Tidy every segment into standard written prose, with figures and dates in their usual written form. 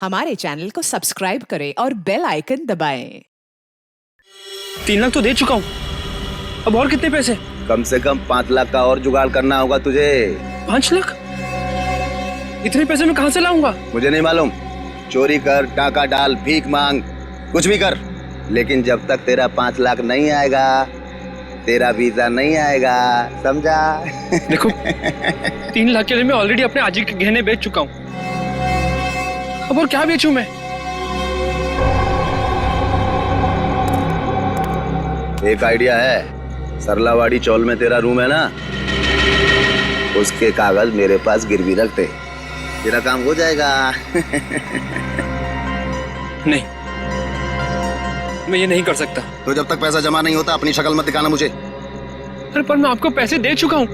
हमारे चैनल को सब्सक्राइब करें और बेल आइकन दबाएं। 3 लाख तो दे चुका हूँ, अब और कितने पैसे? कम से कम 5 लाख का और जुगाड़ करना होगा तुझे। 5 लाख? इतने पैसे मैं कहाँ से लाऊंगा? मुझे नहीं मालूम, चोरी कर, डाका डाल, भीख मांग, कुछ भी कर, लेकिन जब तक तेरा 5 लाख नहीं आएगा तेरा वीजा नहीं आएगा, समझा? देखो 3 लाख के लिए मैं ऑलरेडी अपने आजी के गहने बेच चुका हूँ, अब और क्या बेचूं मैं? एक आइडिया है, सरलावाड़ी चौल में तेरा रूम है ना, उसके कागज मेरे पास गिरवी रख दे, तेरा काम हो जाएगा। नहीं, मैं ये नहीं कर सकता। तो जब तक पैसा जमा नहीं होता अपनी शक्ल मत दिखाना मुझे। अरे पर मैं आपको पैसे दे चुका हूँ।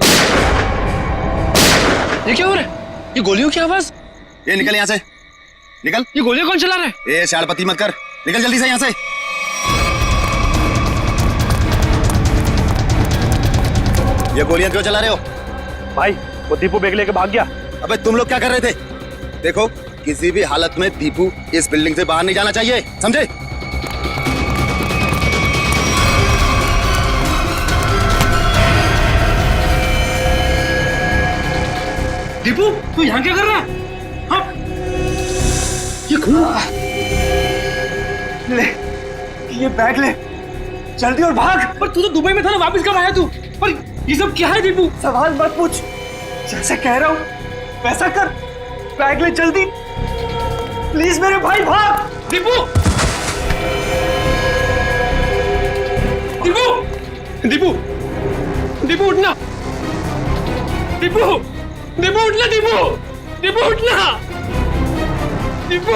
ये क्या हो रहा है? ये गोलियों की आवाज। ये निकल यहाँ से, निकल। ये गोलियां कौन चला रहा है? ए शाड़पति मत कर, निकल जल्दी से यहाँ से। ये गोलियां क्यों चला रहे हो? भाई वो दीपू बैग लेके भाग गया। अबे तुम लोग क्या कर रहे थे? देखो किसी भी हालत में दीपू इस बिल्डिंग से बाहर नहीं जाना चाहिए, समझे? दीपू तू यहाँ क्या कर रहा है? हाँ? ये खून ले ये बैग ले, जल्दी और भाग। पर तू तो दुबई में था ना, वापस कब आया तू? पर ये सब क्या है दीपू? सवाल मत पूछ, जैसे कह रहा हूँ वैसा कर। बैग ले जल्दी, प्लीज मेरे भाई भाग। दीपू दीपू दीपू दीपू उठना, दीपू दीपू उठना, दीपू दीपू उठना, दीपू।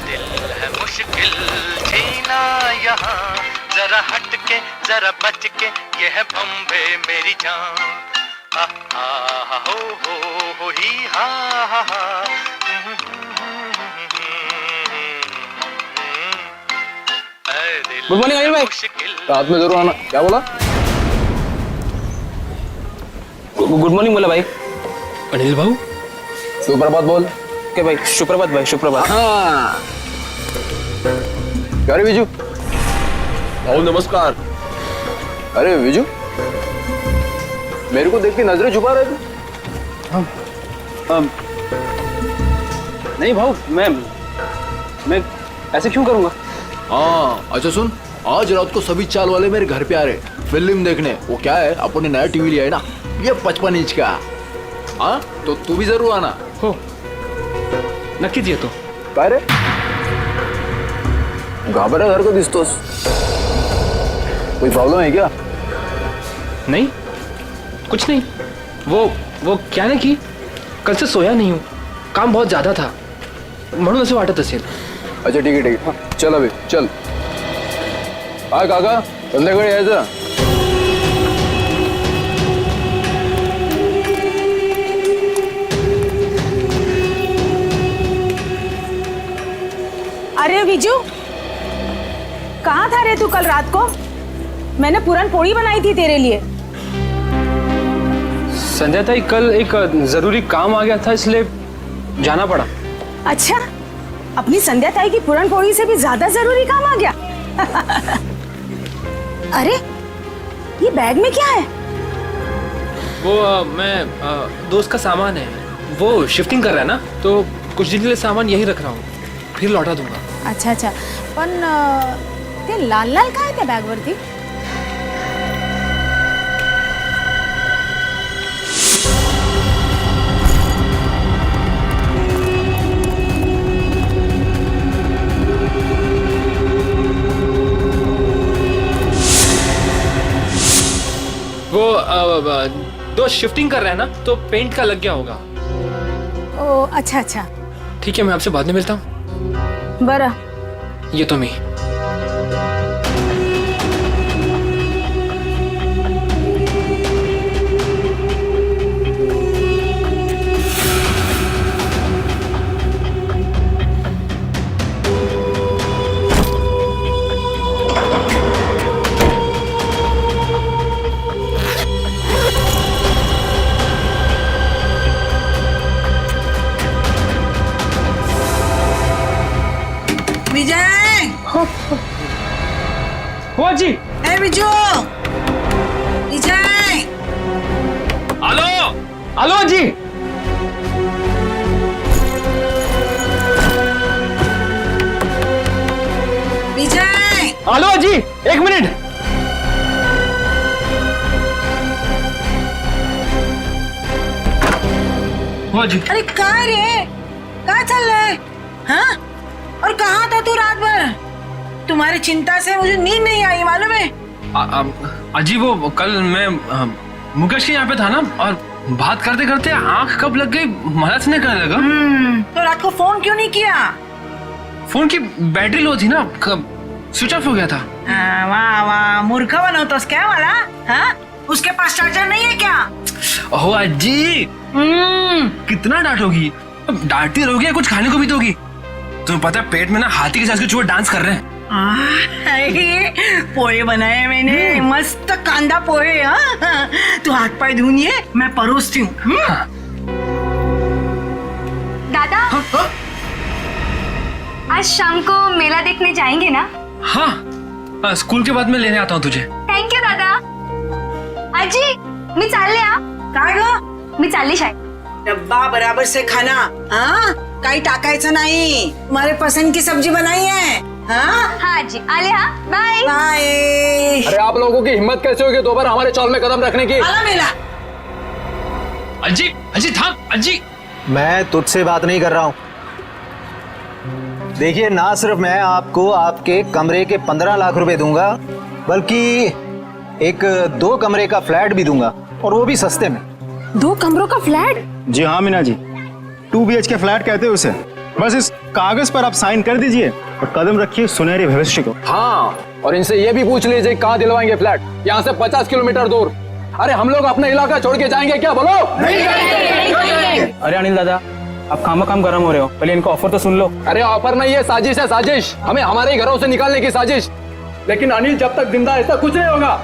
दिल है मुश्किल जीना यहाँ, जरा हट के जरा बच के, ये है बम्बे मेरी जान। हा हा हो ही हा हा हा। गुड मॉर्निंग अनिल भाई। रात में जरूर आना। क्या बोला? गुड मॉर्निंग बोला भाई। अनिल भाऊ सुप्रभात बोल। के भाई? सुप्रभात भाई, सुप्रभात। हाँ क्या रे विजू? भाऊ नमस्कार। अरे विजू मेरे को देख के नजरें छुपा रहे थे। नहीं भाऊ, मैं ऐसे क्यों करूंगा? हाँ अच्छा सुन, आज रात को सभी चाल वाले मेरे घर पे आ रहे फिल्म देखने। वो क्या है, अपने नया टीवी लिया है ना, ये 55 इंच का। हाँ तो तू भी जरूर आना। हो नक्कीच येतो। काय रे घाबरा घर को दिसतोस, कोई प्रॉब्लम है क्या? नहीं कुछ नहीं। वो क्या ना कि कल से सोया नहीं हूँ, काम बहुत ज्यादा था म्हणून असं वाटत असेल। अच्छा ठीक है ठीक है, चल अभी चल। हा काका संध्याकाळी यायचं। अरे विजू कहाँ था रे तू कल रात को? मैंने पूरन पोड़ी बनाई थी तेरे लिए। संध्या ताई कल एक जरूरी काम आ गया था इसलिए जाना पड़ा। अच्छा, अपनी संध्या ताई की पूरन पोड़ी से भी ज्यादा जरूरी काम आ गया। अरे ये बैग में क्या है? वो मैं दोस्त का सामान है, वो शिफ्टिंग कर रहा है ना, तो कुछ दिन के लिए सामान यहीं रख रहा हूँ, फिर लौटा दूंगा। अच्छा अच्छा, पण ते लाल लाल काय त्या बैग वरती? वो दोस्त शिफ्टिंग कर रहा है ना, तो पेंट का लग गया होगा। ओ अच्छा अच्छा, ठीक है, मैं आपसे बाद में मिलता हूँ। बरं। ये तो मैं अजी। ए बिजू, विजय, हेलो हेलो अजी। विजय, हेलो अजी, एक मिनट। हाँ जी। अरे कहाँ रे? कहाँ चल रहा है? हाँ? और कहाँ था तू रात भर? तुम्हारी चिंता से मुझे नींद नहीं आई, मालूम है? अजी वो कल मैं मुकेश के यहाँ पे था ना, और बात करते करते आंख कब लग गई मदद नहीं करने लगा। तो रात को फोन क्यों नहीं किया? फोन की बैटरी लो थी ना, स्विच ऑफ हो गया था। वाह वाह, मूर्खा बनोतोस क्या वाला? हाँ? उसके पास चार्जर नहीं है क्या? ओहो अजी, कितना डांटोगी? डांटती रहोगी या कुछ खाने को भी दोगी? तुम्हें पता है पेट में ना हाथी के साथ के चूहे डांस कर रहे हैं। पोहे बनाए मैंने, मस्त कांदा पोहे। हाँ? तू हाथ पाए धुनिए, मैं परोसती हूँ। दादा, आज शाम को मेला देखने जाएंगे ना? हाँ, स्कूल के बाद में लेने आता हूँ तुझे। थँक्यू दादा. आजी, मी चालले हा. काय ग? मी चालली शाळेत. डब्बा बराबर से खाना, हाँ? काही टाकायचं नाही. तुम्हारे पसंद की सब्जी बनाई है, हाँ? हाँ आजी, आले हा. बाय. बाय. अरे आप लोगों की हिम्मत कैसे होगी दोबारा हमारे चौल में कदम रखने की? आला मेला. अजी, अजी थाम, अजी. मैं तुझसे बात नहीं कर रहा हूँ. देखिए, ना सिर्फ मैं आपको आपके कमरे के 15 लाख रुपए दूंगा, बल्कि एक 2 कमरे का फ्लैट भी दूंगा, और वो भी सस्ते में. 2 कमरों का फ्लैट? जी हाँ मीना जी, 2 BHK फ्लैट कहते हैं उसे. बस इस कागज पर आप साइन कर दीजिए और कदम रखिए सुनहरे भविष्य को. हाँ, और इनसे ये भी पूछ लीजिए कहाँ दिलवाएंगे फ्लैट. यहाँ से 50 किलोमीटर दूर. अरे हम लोग अपना इलाका छोड़ के जाएंगे क्या? बोलो. अरे अनिल दादा, आप काम गरम हो रहे हो, पहले इनको ऑफर तो सुन लो. अरे ऑफर नहीं है, साजिश है, साजिश. हमें हमारे घरों से निकालने की साजिश. लेकिन अनिल जब तक जिंदा ऐसा कुछ नहीं होगा.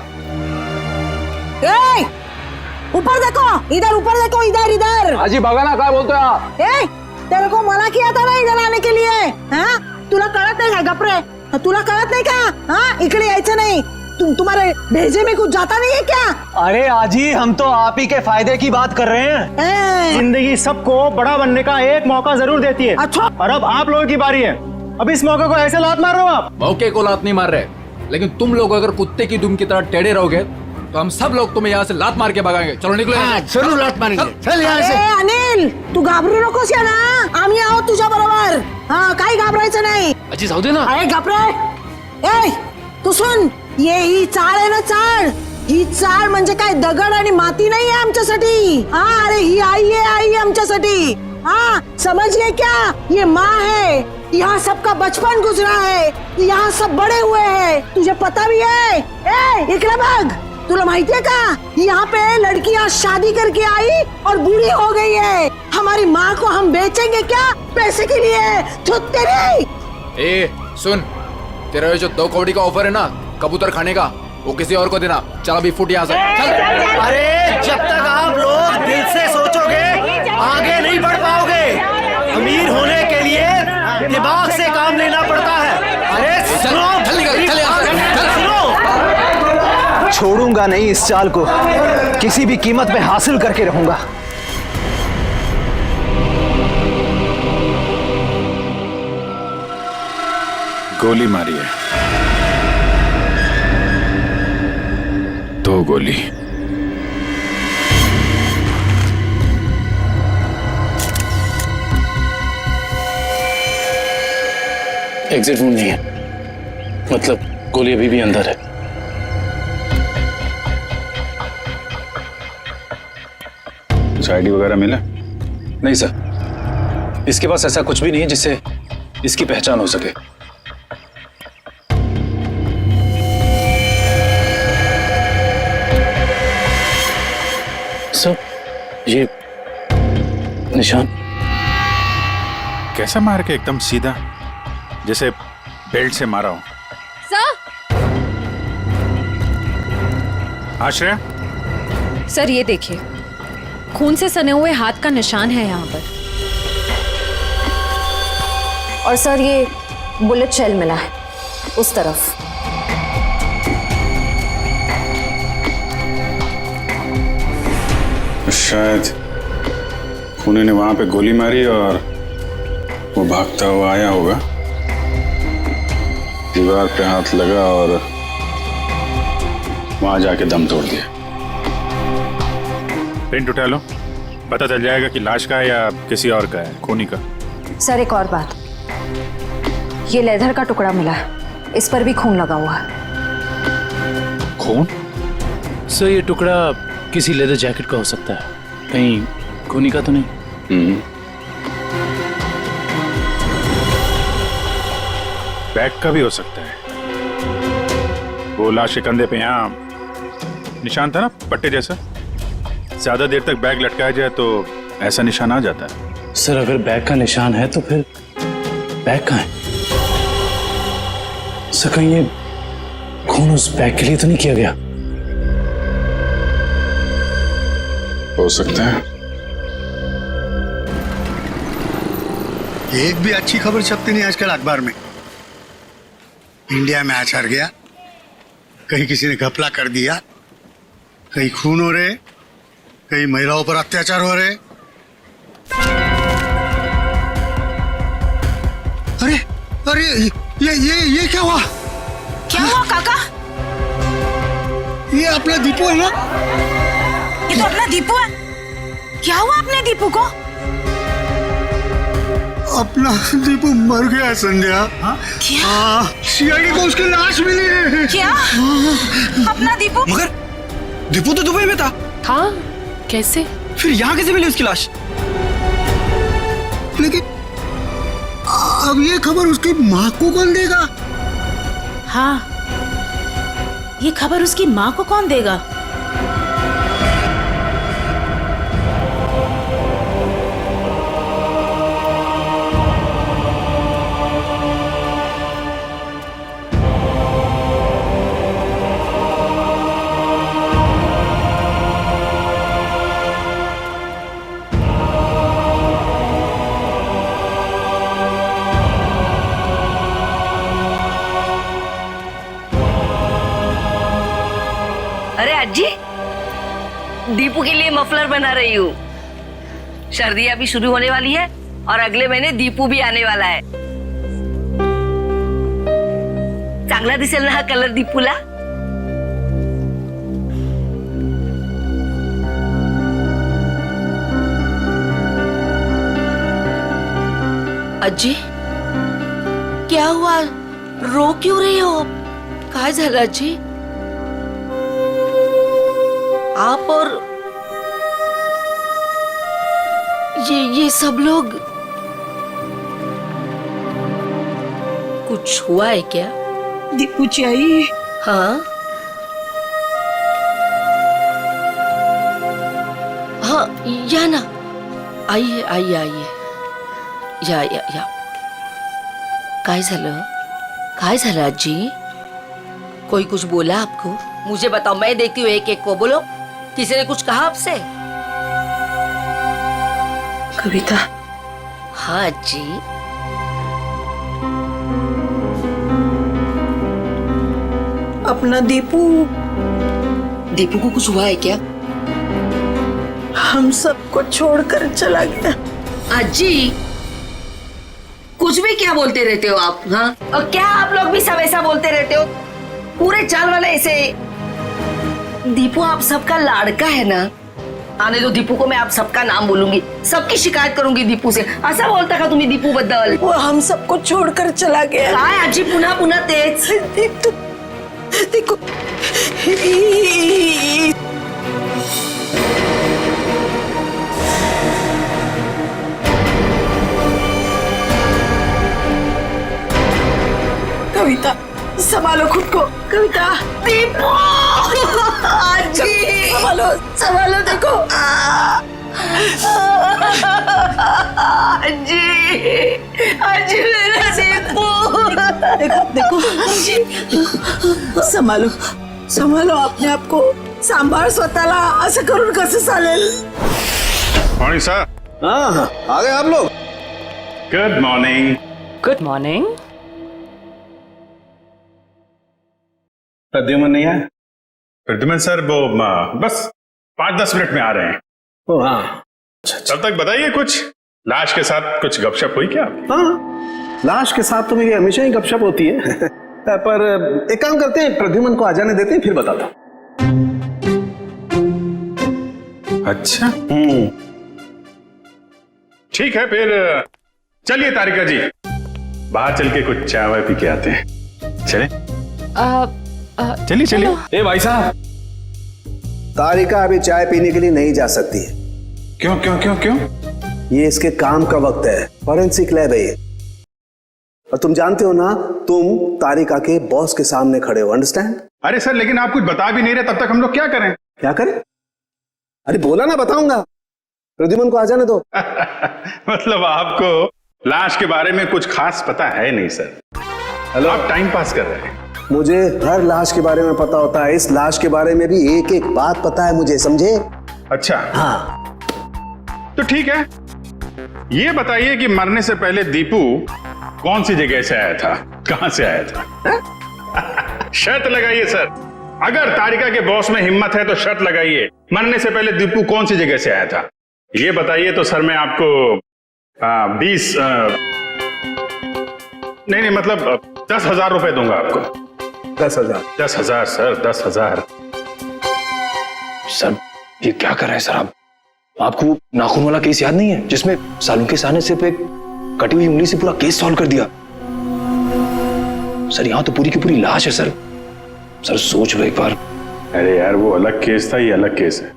ऊपर देखो, इधर ऊपर देखो, इधर इधर. आजी बघा ना काय बोलतोय हा. तेरे को मना किया था ना इधर आने के लिए. हाँ? तुला कळत नाही का? गपरे, तुला कळत नाही का? हाँ, इकडे यायचं नाही. तुम्हारे भेजे में कुछ जाता नहीं है क्या? अरे आजी, हम तो आप ही के फायदे की बात कर रहे हैं. जिंदगी सबको बड़ा बनने का एक मौका जरूर देती है. अच्छा. और अब आप लोगों की बारी है. अब इस मौके को ऐसे लात मार रहे हो आप. मौके को लात नहीं मार रहे, लेकिन तुम लोग अगर कुत्ते की दुम की तरह टेढ़े रहोगे तो हम सब लोग तुम्हें यहाँ से लात मार के भगाएंगे. चलो निकलो. जरूर लात मारेंगे. चल यहाँ से. अनिल, तू घाबरू नकोस या ना, आम्ही आहोत तुझ्या बरोबर. हाँ, काही घाबरायचं नाही. अजी जाऊ दे ना. अरे घाबरे. तू सुन, ये ही चाळ आहे ना, चाळ. ही चाळ म्हणजे काय दगड आणि माती नाही आहे आमच्यासाठी. हाँ, अरे ही आई है आमच्यासाठी. हाँ, समझ गए क्या? ये माँ है. यहाँ सबका बचपन गुजरा है, यहाँ सब बड़े हुए हैं. तुझे पता भी है? इकडे बघ, तुला माहिती है का? यहाँ पे लड़कियाँ शादी करके आई और बूढ़ी हो गई है. हमारी माँ को हम बेचेंगे क्या पैसे के लिए? तो तेरी. ए सुन, तेरा ये जो 2 कौड़ी का ऑफर है ना कबूतर खाने का, वो किसी और को देना. चल अभी फुट यहाँ से. चल. अरे जब तक आप लोग दिल से सोचोगे आगे नहीं बढ़ पाओगे. अमीर होने के लिए दिमाग से काम लेना पड़ता है. अरे सुनो, चल यहाँ से. सुनो, छोड़ूंगा नहीं इस चाल को, किसी भी कीमत पे हासिल करके रहूंगा. गोली मारी है, 2 गोली. एग्जिट वुंड नहीं है, मतलब गोली अभी भी अंदर है. कुछ आईडी वगैरह मिला? नहीं सर, इसके पास ऐसा कुछ भी नहीं है जिससे इसकी पहचान हो सके. सर, ये निशान कैसा मार के? एकदम सीधा, जैसे बेल्ट से मारा हो. आश्रया, सर ये देखिए, खून से सने हुए हाथ का निशान है यहाँ पर. और सर ये बुलेट शेल मिला है उस तरफ. शायद खूनी ने वहां पे गोली मारी और वो भागता हुआ आया होगा, दीवार पे हाथ लगा और वहां जाके दम तोड़ दिया। प्रिंट उठा लो, पता चल जाएगा कि लाश का है या किसी और का है, खूनी का। सर एक और बात, ये लेदर का टुकड़ा मिला है, इस पर भी खून लगा हुआ है। खून? सर ये टुकड़ा किसी लेदर जैकेट का हो सकता है, कहीं खूनी का तो नहीं? बैग का भी हो सकता है। वो लाश के कंधे पे यहाँ निशान था ना, पट्टे जैसा। ज्यादा देर तक बैग लटकाया जाए तो ऐसा निशान आ जाता है। सर अगर बैग का निशान है तो फिर बैग कहाँ है? सर कहीं ये खून उस बैग के लिए तो नहीं किया गया? हो सकता है। एक भी अच्छी खबर छपती नहीं आजकल अखबार में। इंडिया मैच हार गया, कहीं किसी ने घपला कर दिया, कहीं खून हो रहे, कहीं महिलाओं पर अत्याचार हो रहे। अरे अरे ये क्या हुआ? क्या हुआ काका? ये अपना दीपू है ना? ये तो अपना दीपू है। क्या हुआ अपने दीपू को? अपना दीपू मर गया है संध्या। क्या? सीआईडी को उसकी लाश मिली है। क्या? अपना दीपू? मगर दीपू तो दुबई में था। हाँ, कैसे? फिर यहाँ कैसे मिली उसकी लाश? लेकिन अब ये खबर उसकी माँ को कौन देगा? हाँ, ये खबर उसकी माँ को कौन देगा? अरे अज्जी, दीपू के लिए मफलर बना रही हूँ। सर्दियाँ भी शुरू होने वाली है और अगले महीने दीपू भी आने वाला है। चांगला दिसेल ना हा कलर दीपूला? अज्जी क्या हुआ, रो क्यों रही हो? काय झालं अज्जी? आप और ये सब लोग, कुछ हुआ है क्या? दीपू चाहिए? हाँ हाँ, या ना, आइए आइए आइए, या काय झालं? काय झालं अज्जी? कोई कुछ बोला आपको? मुझे बताओ, मैं देखती हूँ एक एक को। बोलो, किसी ने कुछ कहा आपसे? कविता। हाँ अज्जी। अपना दीपू को कुछ हुआ है क्या? हम सबको छोड़कर चला गया। अज्जी कुछ भी क्या बोलते रहते हो आप? हाँ, और क्या आप लोग भी सब ऐसा बोलते रहते हो? पूरे चाल वाले ऐसे। दीपू आप सबका लाड़का है ना? आने दो दीपू को, मैं आप सबका नाम बोलूंगी, सबकी शिकायत करूंगी दीपू से। ऐसा बोलता का तुम्ही दीपू बद्दल? वो हम सबको छोड़कर चला गया। काय आजी पुन्हा पुन्हा तेच? देखो, कविता संभालो खुद को। कविता। दीपू आजी संभालो देखो। आजी आजी मेरा दीपू। देखो संभालो अपने आप को, सांभाळ स्वतःला। असं करून कसं चालेल? Morning sir. हाँ, आ गए आप लोग। Good morning. Good morning. Pradyuman नहीं आया? प्रद्युमन सर वो बस 5-10 मिनट में आ रहे हैं। ओ हाँ, तब तक बताइए कुछ, लाश के साथ कुछ गपशप हुई क्या? हाँ, लाश के साथ तो मेरी हमेशा ही गपशप होती है पर एक काम करते हैं, प्रद्युमन को आ जाने देते हैं, फिर बताता हूं। अच्छा ठीक है, फिर चलिए तारिका जी, बाहर चल के कुछ चाय वाय पी के आते हैं। चले? चलिए चलिए। ए भाई साहब, तारिका अभी चाय पीने के लिए नहीं जा सकती है। क्यों क्यों क्यों क्यों? ये इसके काम का वक्त है, फॉरेंसिक लैब है ये। और तुम जानते हो ना, तुम तारिका के बॉस के सामने खड़े हो, अंडरस्टैंड? अरे सर, लेकिन आप कुछ बता भी नहीं रहे, तब तक हम लोग क्या करें? क्या करें? अरे बोला ना, बताऊंगा। प्रद्युमन को आ जाने दो। मतलब आपको लाश के बारे में कुछ खास पता है नहीं सर? हेलो, आप टाइम पास कर रहे हैं। मुझे हर लाश के बारे में पता होता है, इस लाश के बारे में भी एक एक बात पता है मुझे, समझे? अच्छा हाँ, तो ठीक है, ये बताइए कि मरने से पहले दीपू कौन सी जगह से आया था, कहां से आया था? शर्त लगाइए सर, अगर तारिका के बॉस में हिम्मत है तो शर्त लगाइए, मरने से पहले दीपू कौन सी जगह से आया था, ये बताइए तो सर मैं आपको 20 नहीं मतलब 10,000 रुपए दूंगा आपको। 10,000? 10,000 सर, 10,000। सर ये क्या कर रहे हैं सर आप? आपको नाखून वाला केस याद नहीं है जिसमें सालों के सामने सिर्फ एक कटी हुई उंगली से पूरा केस सॉल्व कर दिया? सर यहां तो पूरी की पूरी लाश है सर। सर सोच लो एक बार। अरे यार, वो अलग केस था, ये अलग केस है।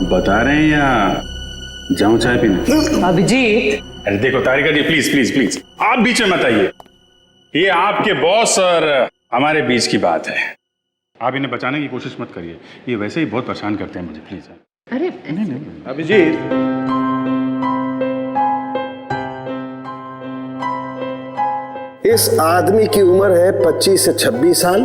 बता रहे हैं या जाऊं चाय पीने? अभिजीत, अरे देखो तारिका जी, प्लीज प्लीज प्लीज, आप बीच में मत आइए। ये आपके बॉस और हमारे बीच की बात है, आप इन्हें बचाने की कोशिश मत करिए, ये वैसे ही बहुत परेशान करते हैं मुझे, प्लीज। अरे नहीं। अभिजीत, इस आदमी की उम्र है 25 से 26 साल,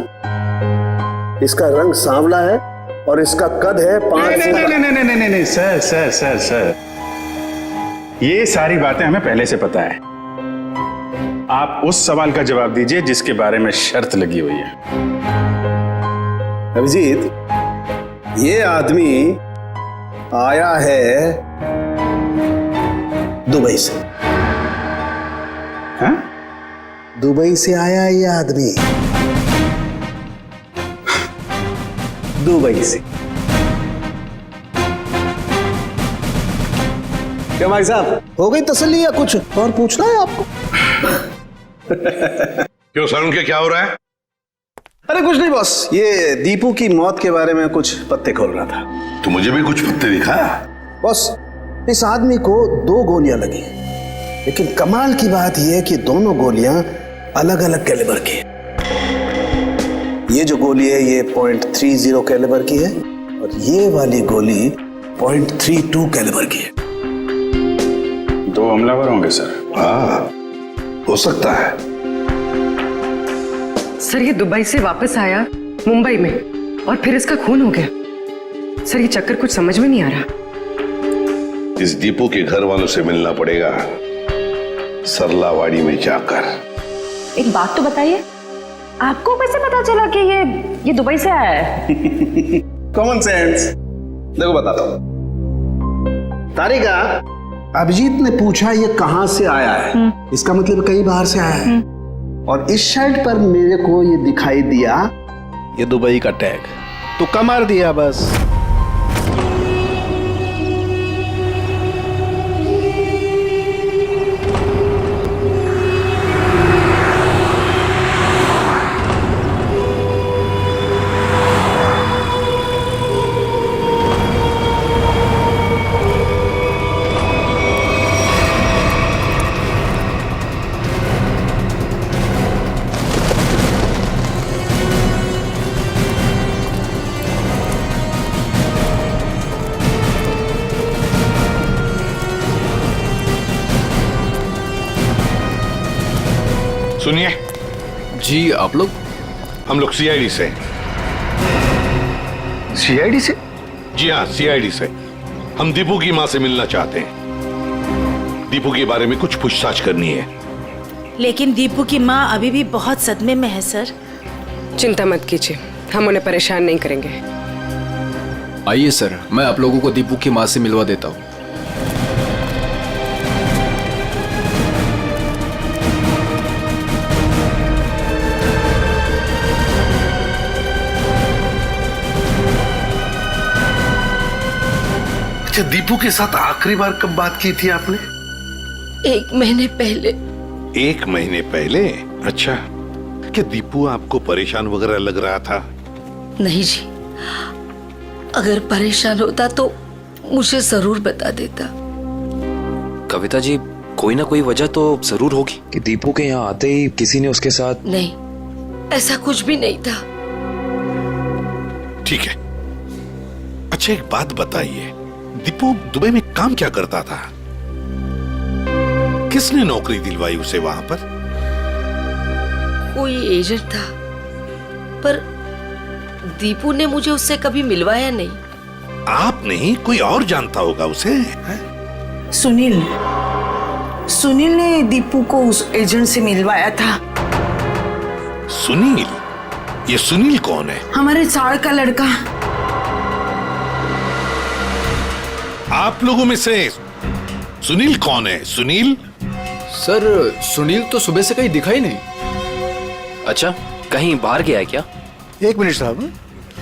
इसका रंग सांवला है और इसका कद है 5 से... नहीं सर सर सर सर, ये सारी बातें हमें पहले से पता है। आप उस सवाल का जवाब दीजिए जिसके बारे में शर्त लगी हुई है। अभिजीत, ये आदमी आया है दुबई से। हाँ? दुबई से आया है ये आदमी, दुबई से। क्या भाई साहब, हो गई तसल्ली या कुछ और पूछना है आपको? क्यों सर, उनके क्या हो रहा है? अरे कुछ नहीं बॉस, ये दीपू की मौत के बारे में कुछ पत्ते खोल रहा था। तो मुझे भी कुछ पत्ते दिखा। बॉस, इस आदमी को 2 गोलियां लगी, लेकिन कमाल की बात यह है कि दोनों गोलियां अलग अलग कैलिबर की है। ये जो गोली है ये .30 कैलिबर की है और ये वाली गोली .32 कैलिबर की है। 2 हमलावर होंगे सर। हाँ, हो सकता है। सर ये दुबई से वापस आया मुंबई में और फिर इसका खून हो गया। सर ये चक्कर कुछ समझ में नहीं आ रहा। इस दीपू के घर वालों से मिलना पड़ेगा, सरलावाड़ी में जाकर। एक बात तो बताइए, आपको कैसे पता चला कि ये दुबई से आया है? Common sense. देखो बताता हूं। तारिका, अभिजीत ने पूछा ये कहां से आया है, इसका मतलब कहीं बाहर से आया है। और इस शर्ट पर मेरे को ये दिखाई दिया, ये दुबई का टैग, तुक्का मार दिया बस। सुनिए जी, आप लोग? हम लोग सीआईडी से। सीआईडी से? जी हाँ, सीआईडी से। हम दीपू की माँ से मिलना चाहते हैं, दीपू के बारे में कुछ पूछताछ करनी है। लेकिन दीपू की माँ अभी भी बहुत सदमे में है सर। चिंता मत कीजिए, हम उन्हें परेशान नहीं करेंगे। आइए सर, मैं आप लोगों को दीपू की माँ से मिलवा देता हूँ। अच्छा, दीपू के साथ आखिरी बार कब बात की थी आपने? 1 महीने पहले। 1 महीने पहले? अच्छा, क्या दीपू आपको परेशान वगैरह लग रहा था? नहीं जी, अगर परेशान होता तो मुझे जरूर बता देता। कविता जी, कोई ना कोई वजह तो जरूर होगी कि दीपू के यहाँ आते ही किसी ने उसके साथ। नहीं, ऐसा कुछ भी नहीं था। ठीक है। अच्छा, एक बात बताइए, दीपू दुबई में काम क्या करता था? किसने नौकरी दिलवाई उसे वहां पर? कोई एजेंट था, पर दीपू ने मुझे उससे कभी मिलवाया नहीं। आप नहीं, कोई और जानता होगा उसे? है? सुनील ने दीपू को उस एजेंट से मिलवाया था। सुनील? ये सुनील कौन है? हमारे चाड़ का लड़का। आप लोगों में से सुनील कौन है? सुनील? सर, सुनील तो सुबह से कहीं दिखाई नहीं। अच्छा, कहीं बाहर गया है क्या? 1 मिनट साहब।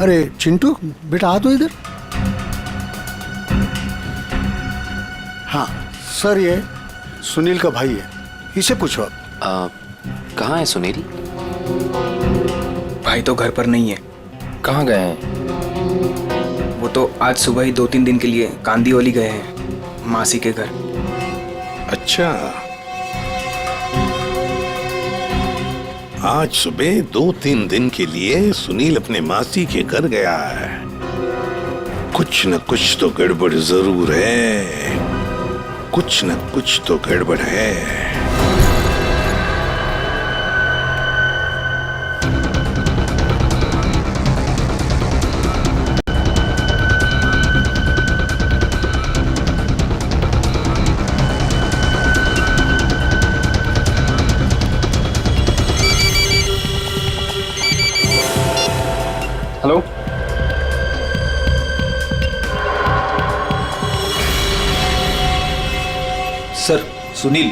अरे चिंटू, बेटा आ तो इधर। हाँ सर, ये सुनील का भाई है, इसे पूछो आप। कहाँ है सुनील? भाई तो घर पर नहीं है। कहाँ गए हैं? वो तो आज सुबह ही 2-3 दिन के लिए कांदीवली गए हैं, मासी के घर। अच्छा, आज सुबह 2-3 दिन के लिए सुनील अपने मासी के घर गया है। कुछ न कुछ तो गड़बड़ जरूर है, कुछ न कुछ तो गड़बड़ है। Hello, sir, Sunil.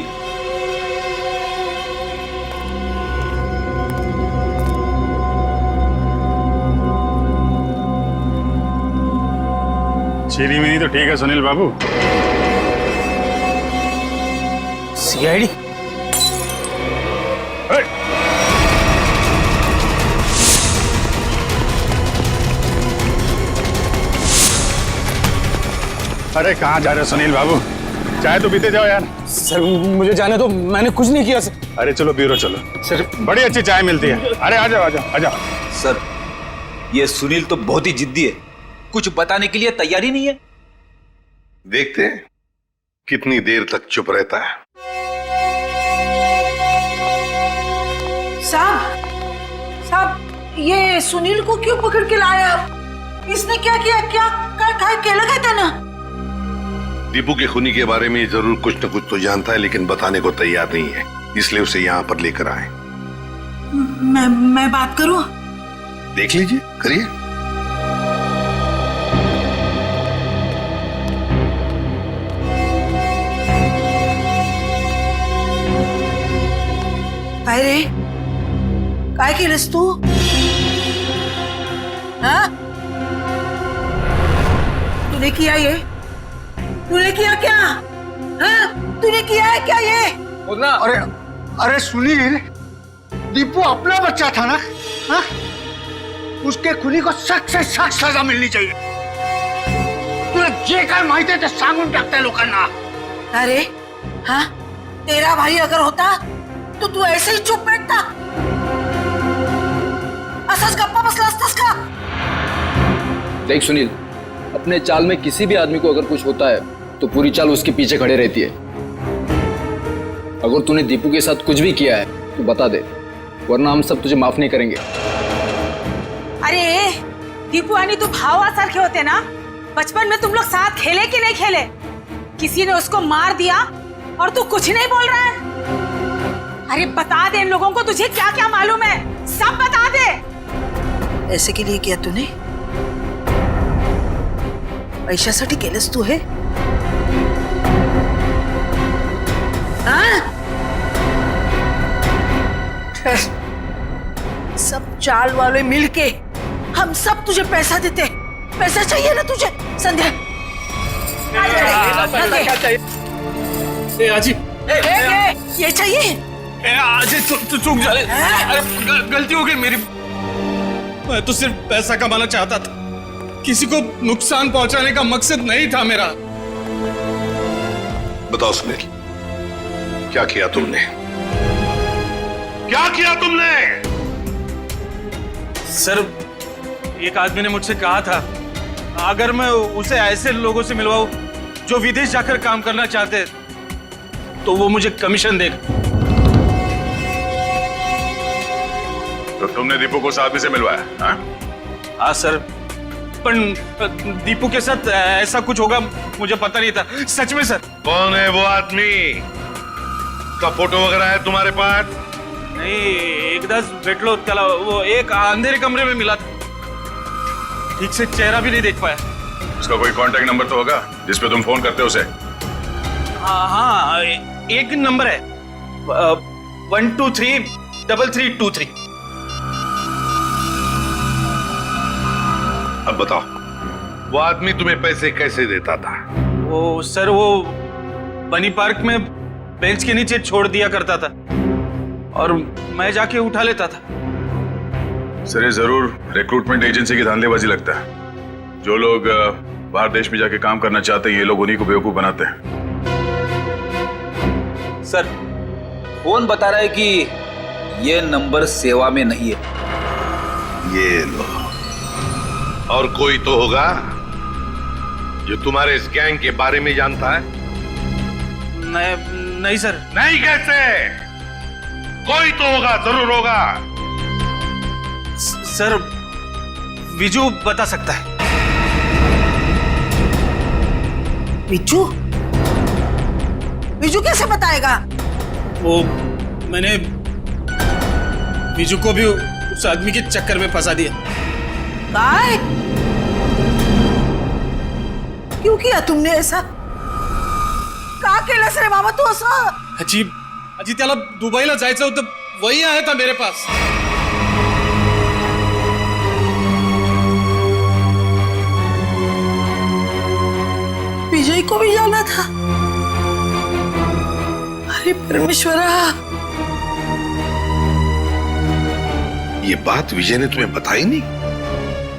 चीनी मिनी तो ठीक है सुनील बाबू। सीआईडी? अरे कहाँ जा रहे हो सुनील बाबू? चाय तो पीते जाओ यार। सर, मुझे जाने दो, मैंने कुछ नहीं किया सर। अरे चलो ब्यूरो चलो सर, बड़ी अच्छी चाय मिलती है। अरे आ जाओ आ जाओ आ जाओ। सर, ये सुनील तो बहुत ही जिद्दी है, कुछ बताने के लिए तैयार ही नहीं है। देखते हैं कितनी देर तक चुप रहता है। साहब, ये सुनील को क्यों पकड़ के लाया आप? इसने क्या किया? क्या लगा था ना? दीपू के खूनी के बारे में जरूर कुछ न कुछ तो जानता है, लेकिन बताने को तैयार नहीं है, इसलिए उसे यहाँ पर लेकर आए। मैं बात करूं? देख लीजिए, करिए। अरे काय केलंस तू? हाँ? तूने किया ये? तूने किया क्या? हाँ? तूने किया है क्या ये? अरे सुनील, दीपू अपना बच्चा था ना? हाँ? उसके खुनी को सख्त से सख्त सजा मिलनी चाहिए। तुला जे काय माहिती आहे ते सांगून टाकताय लोकांना। अरे हाँ, तेरा भाई अगर होता तो तू ऐसे ही चुप बैठता? असंच गप्पा बसला असतास का? देख सुनील, अपने चाल में किसी भी आदमी को अगर कुछ होता है तो पूरी चाल उसके पीछे खड़े रहती है। अगर तूने दीपू के साथ कुछ भी किया है तो बता दे, वरना हम सब तुझे माफ नहीं करेंगे। अरे दीपू आणि तू भावासारखे होते ना? बचपन में तुम लोग साथ खेले कि नहीं खेले? किसी ने उसको मार दिया और तू कुछ नहीं बोल रहा है? अरे बता दे इन लोगों को तुझे क्या क्या मालूम है, सब बता दे। ऐसे के लिए किया तूने? पैशासाठी केलंस तू हे? सब चाल वाले मिलके हम सब तुझे पैसा देते। पैसा चाहिए ना तुझे संध्या? क्या चाहिए? ये चाहिए? चूक जा, गलती हो गई मेरी। मैं तो सिर्फ पैसा कमाना चाहता था, किसी को नुकसान पहुंचाने का मकसद नहीं था मेरा। बताओ सुनील, क्या किया तुमने? क्या किया तुमने? सर, एक आदमी ने मुझसे कहा था अगर मैं उसे ऐसे लोगों से मिलवाऊं जो विदेश जाकर काम करना चाहते हैं तो वो मुझे कमीशन देगा। तो तुमने दीपू को साथ में से मिलवाया? हाँ सर, पर दीपू के साथ ऐसा कुछ होगा मुझे पता नहीं था, सच में सर। कौन है वो आदमी? का फोटो वगैरह है तुम्हारे पास? नहीं, एकदाच भेटलो त्याला, वो एक अंधेरे कमरे में मिला था, ठीक से चेहरा भी नहीं देख पाया। उसका कोई कांटेक्ट नंबर तो होगा जिसपे तुम फोन करते हो उसे? हाँ, एक नंबर है 1233323। अब बताओ, वो आदमी तुम्हें पैसे कैसे देता था? वो सर, वो बनी पार्क में बेंच के नीचे छोड़ दिया करता था और मैं जाके उठा लेता था। सर, ये जरूर रिक्रूटमेंट एजेंसी की धांधलेबाजी लगता है। जो लोग बाहर देश में जाके काम करना चाहते हैं, ये लोग उन्हीं को बेवकूफ बनाते हैं। सर, कौन बता रहा है कि ये नंबर सेवा में नहीं है? ये लो। और कोई तो होगा जो तुम्हारे इस गैंग के बारे में जानता है? नहीं सर। नहीं कैसे? कोई तो होगा, जरूर होगा। सर, विजू बता सकता है। विजू? विजू कैसे बताएगा? वो मैंने विजू को भी उस आदमी के चक्कर में फंसा दिया। काय? क्यों किया तुमने ऐसा? का केलंस रे बाबा तू असं? अजी त्याला दुबईला जायचं होतं, वही आया था मेरे पास। विजय को भी जाना था? अरे परमेश्वरा! ये बात विजय ने तुम्हें बताई नहीं?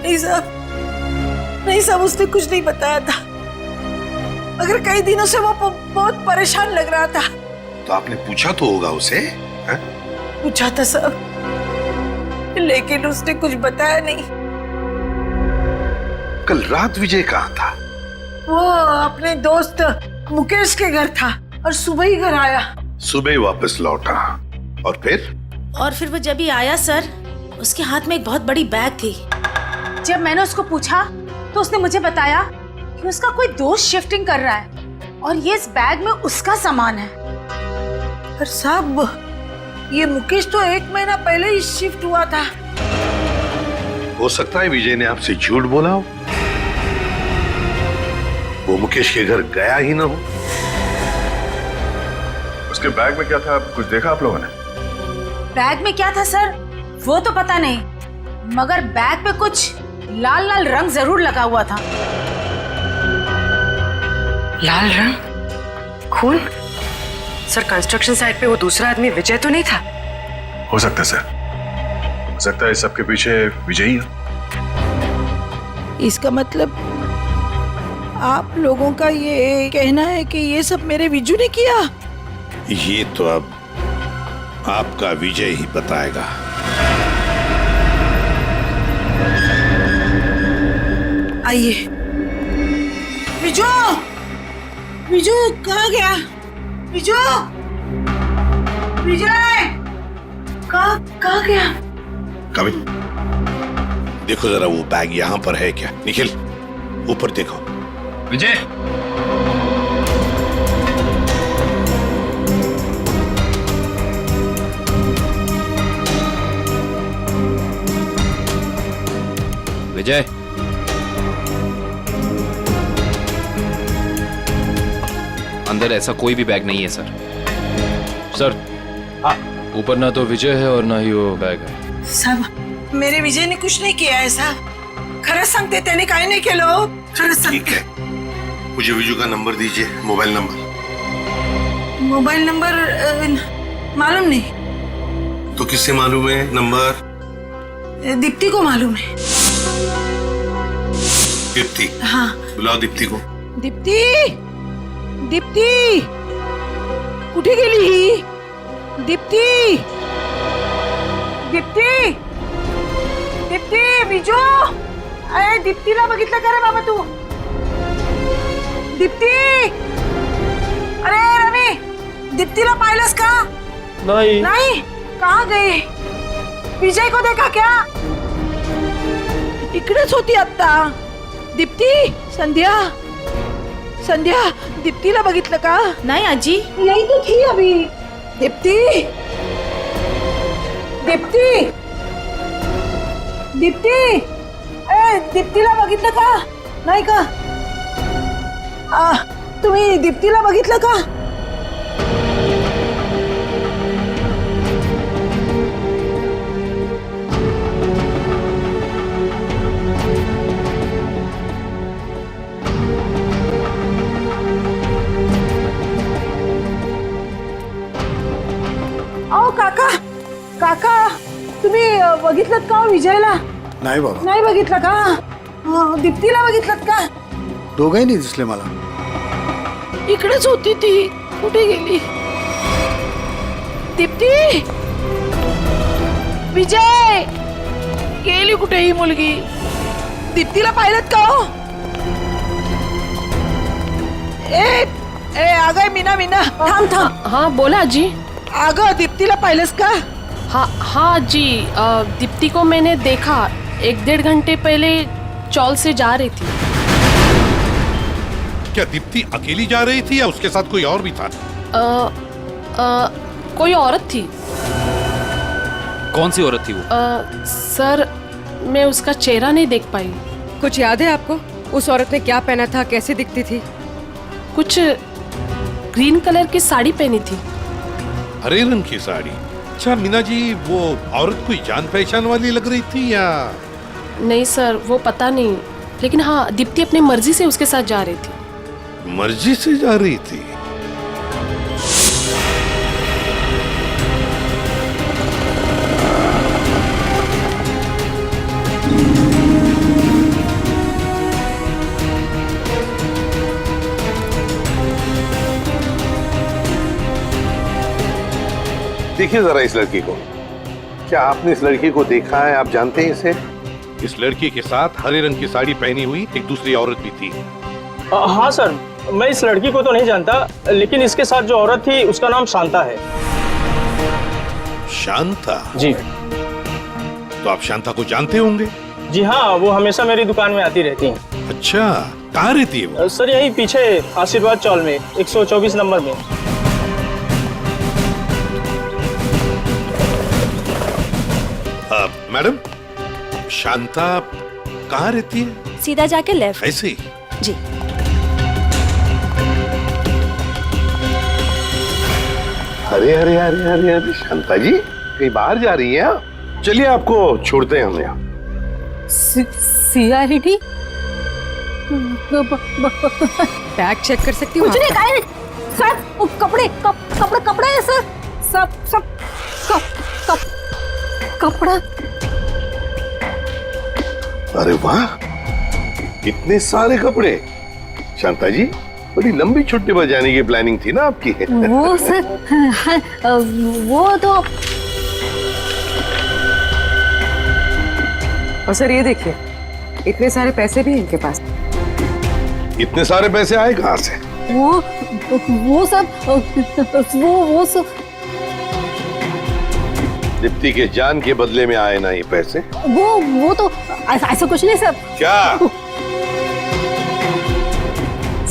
नहीं साहब, उसने कुछ नहीं बताया था, मगर कई दिनों से वो बहुत परेशान लग रहा था। तो आपने पूछा तो होगा उसे? है? पूछा था साहब, लेकिन उसने कुछ बताया नहीं। कल रात विजय कहाँ था? वो अपने दोस्त मुकेश के घर था और सुबह ही घर आया। सुबह ही वापस लौटा। और फिर वो जब ही आया सर, उसके हाथ में एक बहुत बड़ी बैग थी। जब मैंने उसको पूछा तो उसने मुझे बताया कि उसका कोई दोस्त शिफ्टिंग कर रहा है और ये इस बैग में उसका सामान है। पर साहब, ये मुकेश तो 1 महीना पहले ही शिफ्ट हुआ था। हो सकता है विजय ने आपसे झूठ बोला हो, वो मुकेश के घर गया ही ना हो। उसके बैग में क्या था, कुछ देखा आप लोगों ने? बैग में क्या था सर वो तो पता नहीं, मगर बैग पे कुछ लाल लाल रंग जरूर लगा हुआ था। लाल रंग? खून? सर, कंस्ट्रक्शन साइट पे वो दूसरा आदमी विजय तो नहीं था? हो सकता है सर, हो सकता है सबके पीछे विजय ही है। इसका मतलब आप लोगों का ये कहना है कि ये सब मेरे विजू ने किया? ये तो अब आपका विजय ही बताएगा। आइए। विजू! विजू कहाँ गया? विजू! विजय! कहाँ गया? कभी देखो जरा, वो बैग यहाँ पर है क्या? निखिल, ऊपर देखो। विजय! विजय, अंदर ऐसा कोई भी बैग नहीं है सर। सर ऊपर ना तो विजय है और ना ही वो बैग है। साहब मेरे विजय ने कुछ नहीं किया है साहब, खरंच सांगते त्याने काही नाही केलं हो, खरंच सांगते। मुझे विजू का नंबर दीजिए, मोबाइल नंबर। मोबाइल नंबर मालूम नहीं। तो किससे मालूम है नंबर? दीप्ति को मालूम है। दीप्ति? हाँ बुलाओ दीप्ति को। दीप्ति, दीप्ति कुठे गेली ही? दीप्ति, दीप्ति, दीप्ति, विजू, अरे दीप्तीला बघितलं का रे बाबा तू? दीप्ति, अरे रवि, दीप्तीला पाहिलंस का? नहीं। नहीं, कहाँ गई? विजय को देखा क्या? इकडेच होती आता। दीप्ति, संध्या, संध्या, दीप्तीला बघितलं का? नहीं आजी, यही तो थी अभी। दीप्ति, दीप्ति, दीप्ति, ए दीप्तीला बघितलं का? नाही का? तुम्ही दीप्तीला बघितलं का? अहो काका, काका तुम्ही बघितलं का विजयला? नाही बाबा, नाही बघितलं का? दीप्तीला बघितलं का? दोघंही नाही दिसले मला. इकडेच होती ती, कुठे गेली? दीप्ती, विजय गेली कुठे ही मुलगी? दीप्तीला पाहिलत का हो? ए ए अगं मीना, मीना थांब थांब. हाँ बोला आजी। अगं दीप्तीला पाहिलंस का? हाँ जी, दीप्ति को मैंने देखा 1-1.5 घंटे पहले चौल से जा रही थी। क्या दीप्ति अकेली जा रही थी या उसके साथ कोई और भी था? कोई औरत थी। कौन सी औरत थी वो? सर मैं उसका चेहरा नहीं देख पाई। कुछ याद है आपको? उस औरत ने क्या पहना था, कैसी दिखती थी? कुछ ग्रीन कलर की साड़ी पहनी थी। हरे रंग की साड़ी? अच्छा मीना जी, वो औरत कोई जान पहचान वाली लग रही थी या? नहीं सर, वो पता नहीं, लेकिन हाँ दीप्ति अपनी मर्जी से उसके साथ जा रही थी। मर्जी से जा रही थी? देखिए जरा इस लड़की को, क्या आपने इस लड़की को देखा है? आप जानते हैं इसे? इस लड़की के साथ हरे रंग की साड़ी पहनी हुई एक दूसरी औरत भी थी। हाँ सर, मैं इस लड़की को तो नहीं जानता, लेकिन इसके साथ जो औरत थी उसका नाम शांता है। शांता? जी। तो आप शांता को जानते होंगे? जी हाँ, वो हमेशा मेरी दुकान में आती रहती हैं। अच्छा, कहाँ रहती है वो? सर यही पीछे आशीर्वाद चौल में 124 नंबर में। मैडम, शांता कहाँ रहती है? सीधा जाके लेफ्ट। ऐसे ही? जी। अरे अरे अरे अरे अरे शांता जी कहीं बाहर जा रही हैं? चलिए आपको छोड़ते हैं हम यहाँ। सीआईडी बैग चेक कर सकती हूँ? कुछ नहीं, काहे नहीं सर, वो कपड़े कपड़े है सर, सब कपड़ा। अरे वाह, इतने सारे कपड़े! शांता जी, बड़ी लंबी छुट्टी पर जाने की प्लानिंग थी ना आपकी? वो सर, वो तो। और सर ये देखिए, इतने सारे पैसे भी इनके पास। इतने सारे पैसे आए कहाँ से? वो सब दीप्ति के जान के बदले में आए ना ये पैसे? वो तो ऐसा कुछ नहीं सर। क्या?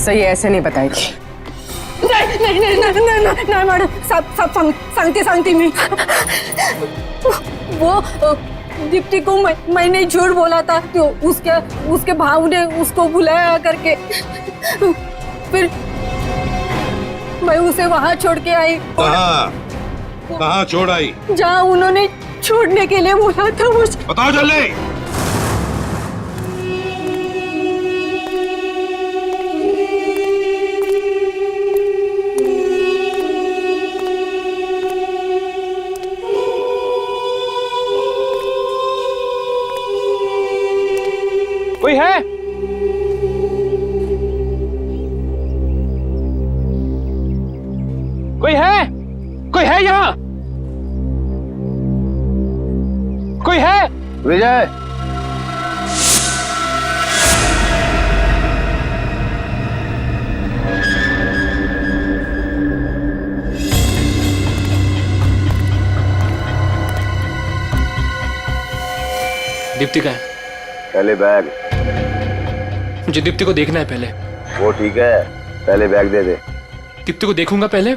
सही ऐसे नहीं बताएगी। नहीं मैडम, सब सांगते मी। दीप्ति को मैंने झूठ बोला था, तो उसके भाव ने उसको बुलाया करके फिर मैं उसे वहाँ छोड़ के आई। कहाँ छोड़ आई? जहाँ उन्होंने छोड़ने के लिए बोला था मुझे। बताओ जल्दी। कोई है? कोई है? कोई है यहाँ? कोई है? विजय, दीप्ति का है? पहले बैग। मुझे दीप्ति को देखना है पहले। वो ठीक है, पहले बैग दे दे। दीप्ति को देखूंगा पहले,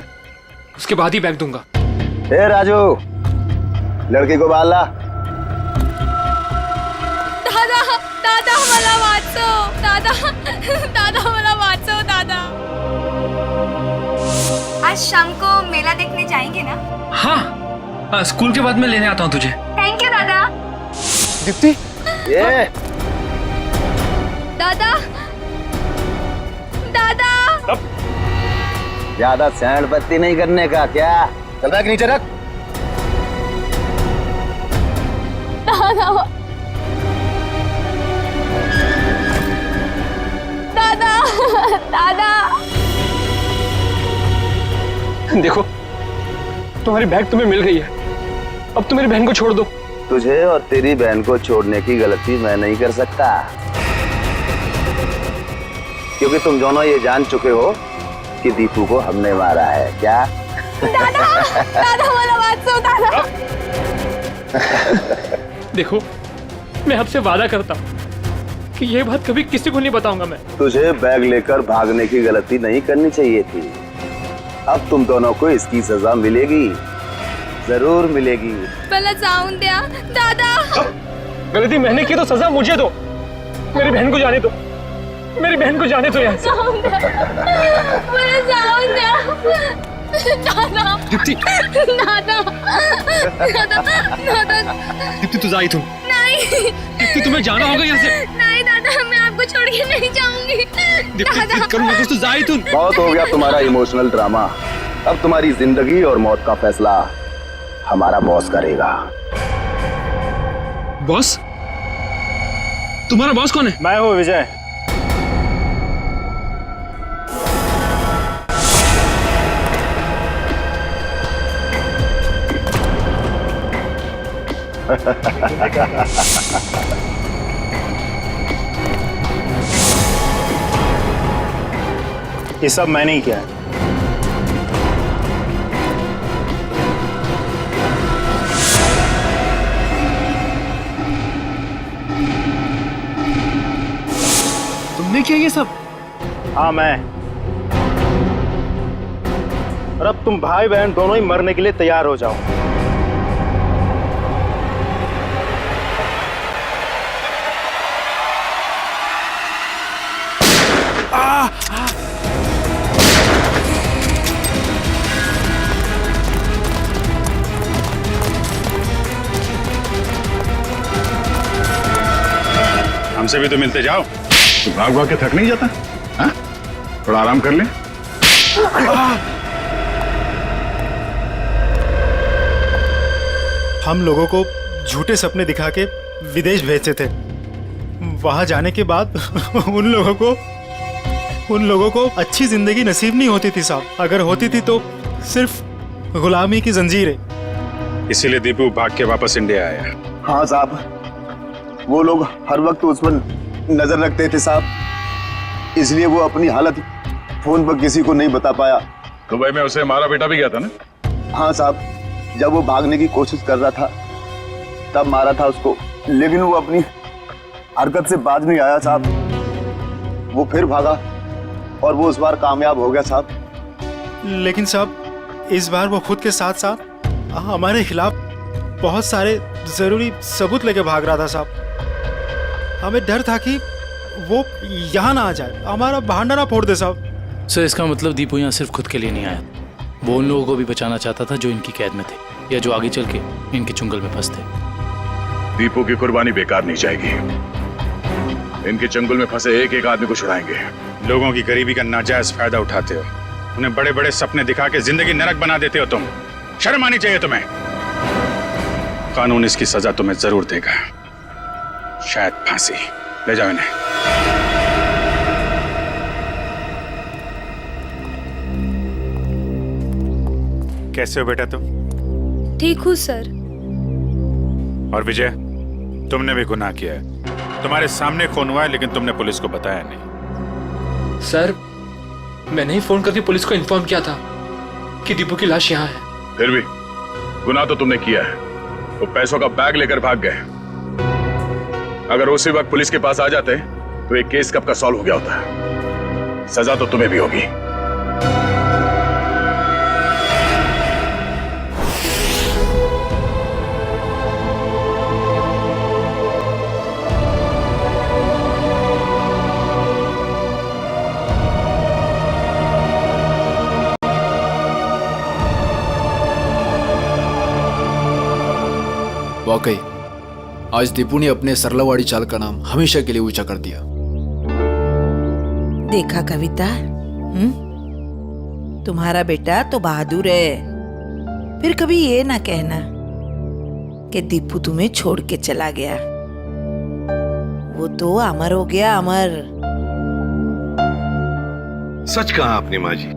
उसके बाद ही बैग दूंगा। ए राजू, लड़की को बाल ला। दादा दादा मला वाचो, दादा दादा मला वाचो दादा। आज शाम को मेला देखने जाएंगे ना? हाँ, स्कूल के बाद मैं लेने आता हूँ तुझे। थैंक यू दादा। दीप्ति, ये दादा दादा ज्यादा सैंड बत्ती नहीं करने का क्या? चल बैग नीचे रख। दादा दादा दादा। देखो, तुम्हारी बैग तुम्हें मिल गई है, अब तुम मेरी बहन को छोड़ दो। तुझे और तेरी बहन को छोड़ने की गलती मैं नहीं कर सकता, क्योंकि तुम दोनों ये जान चुके हो कि दीपू को हमने मारा है। क्या? दादा दादा मला वाचो दादा। देखो, मैं आपसे वादा करता हूँ कि ये बात कभी किसी को नहीं बताऊंगा मैं। तुझे बैग लेकर भागने की गलती नहीं करनी चाहिए थी। अब तुम दोनों को इसकी सजा मिलेगी, जरूर मिलेगी। मला जाऊन द्या दादा। गलती मैंने की तो सजा मुझे दो। मेरी बहन को जाने दो, मेरी बहन को जाने दो यहाँ से। मला जाऊन द्या दादा। दीप्ति, दादा दादा दादा। दीप्ति तू जा इथून। नहीं दीप्ति, तुम्हें जाना होगा यहाँ से। नहीं दादा, मैं आपको छोड़ के नहीं जाऊंगी। दीप्ति, करूँ ना कुछ तो जा इथून। बहुत हो गया तुम्हारा इमोशनल ड्रामा। अब तुम्हारी जिंदगी और मौत का फैसला हमारा बॉस करेगा। बॉस? तुम्हारा बॉस कौन है? मैं हूँ विजय। ये सब मैंने ही किया है। तुमने किया ये सब? हाँ मैं। और अब तुम भाई बहन दोनों ही मरने के लिए तैयार हो जाओ। हमसे भी तो मिलते जाओ। तो भाग भाग के थक नहीं जाता? हाँ? थोड़ा आराम कर ले। हम लोगों को झूठे सपने दिखा के विदेश भेजते थे। वहां जाने के बाद उन लोगों को अच्छी जिंदगी नसीब नहीं होती थी साहब। अगर होती थी तो सिर्फ गुलामी की जंजीरें। इसीलिए दीपू भाग के वापस इंडिया आया। हाँ साहब, वो लोग हर वक्त उस पर नजर रखते थे साहब, इसलिए वो अपनी हालत फोन पर किसी को नहीं बता पाया। दुबई में उसे मारा बेटा भी गया था ना? हाँ साहब, जब वो भागने की कोशिश कर रहा था तब मारा था उसको, लेकिन वो अपनी हरकत से बाज नहीं आया साहब। वो फिर भागा और वो उस बार कामयाब हो गया साहब। लेकिन साहब, इस बार वो खुद के साथ साथ हमारे खिलाफ बहुत सारे जरूरी सबूत लेके भाग रहा था साहब। हमें डर था कि वो यहाँ ना आ जाए, हमारा भांडा ना फोड़ दे साहब। सर इसका मतलब दीपू यहाँ सिर्फ खुद के लिए नहीं आया, वो उन लोगों को भी बचाना चाहता था जो इनकी कैद में थे या जो आगे चल के इनके चुंगल में फंसते। दीपू की कुर्बानी बेकार नहीं जाएगी। इनके चंगुल में फंसे एक एक आदमी को छुड़ाएंगे। लोगों की गरीबी का नाजायज फायदा उठाते हो, उन्हें बड़े बड़े सपने दिखा के जिंदगी नरक बना देते हो तुम। शर्म आनी चाहिए तुम्हें। कानून इसकी सजा तुम्हें जरूर देगा, शायद फांसी। ले जाओ इन्हें। कैसे हो बेटा तुम? ठीक हूँ सर। और विजय, तुमने भी गुनाह किया है। तुम्हारे सामने खून हुआ है लेकिन तुमने पुलिस को बताया नहीं। सर मैंने ही फोन करके पुलिस को इन्फॉर्म किया था कि दीपू की लाश यहाँ है। फिर भी गुनाह तो तुमने किया है। वो पैसों का बैग लेकर भाग गए। अगर उसी वक्त पुलिस के पास आ जाते तो एक केस कब का सॉल्व हो गया होता। सजा तो तुम्हें भी होगी। वाकई आज दीपू ने अपने सरलावाड़ी चाल का नाम हमेशा के लिए ऊंचा कर दिया। देखा कविता, तुम्हारा बेटा तो बहादुर है। फिर कभी ये ना कहना कि दीपू तुम्हें छोड़ के चला गया। वो तो अमर हो गया, अमर। सच कहा आपने माँ जी,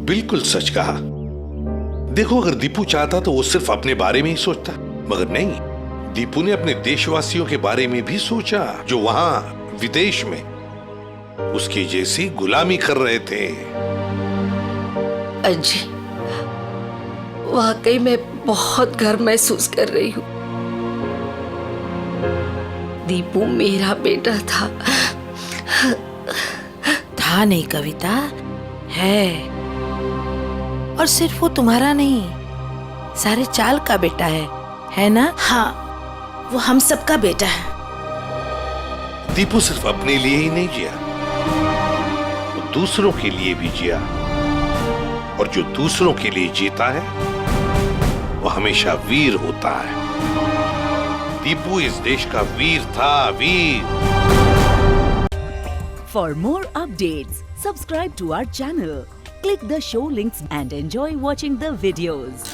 बिल्कुल सच कहा। देखो अगर दीपू चाहता तो वो सिर्फ अपने बारे में ही सोचता, मगर नहीं, दीपू ने अपने देशवासियों के बारे में भी सोचा जो वहां विदेश में उसकी जैसी गुलामी कर रहे थे। अजी वाकई मैं बहुत गर्व महसूस कर रही हूँ। दीपू मेरा बेटा था। था नहीं कविता, है। और सिर्फ वो तुम्हारा नहीं, सारे चाल का बेटा है ना? हाँ, वो हम सबका बेटा है। दीपू सिर्फ अपने लिए ही नहीं जिया, वो दूसरों के लिए भी जिया। और जो दूसरों के लिए जीता है वो हमेशा वीर होता है। दीपू इस देश का वीर था, वीर। For more updates, subscribe to our channel, click the show links and enjoy watching the videos.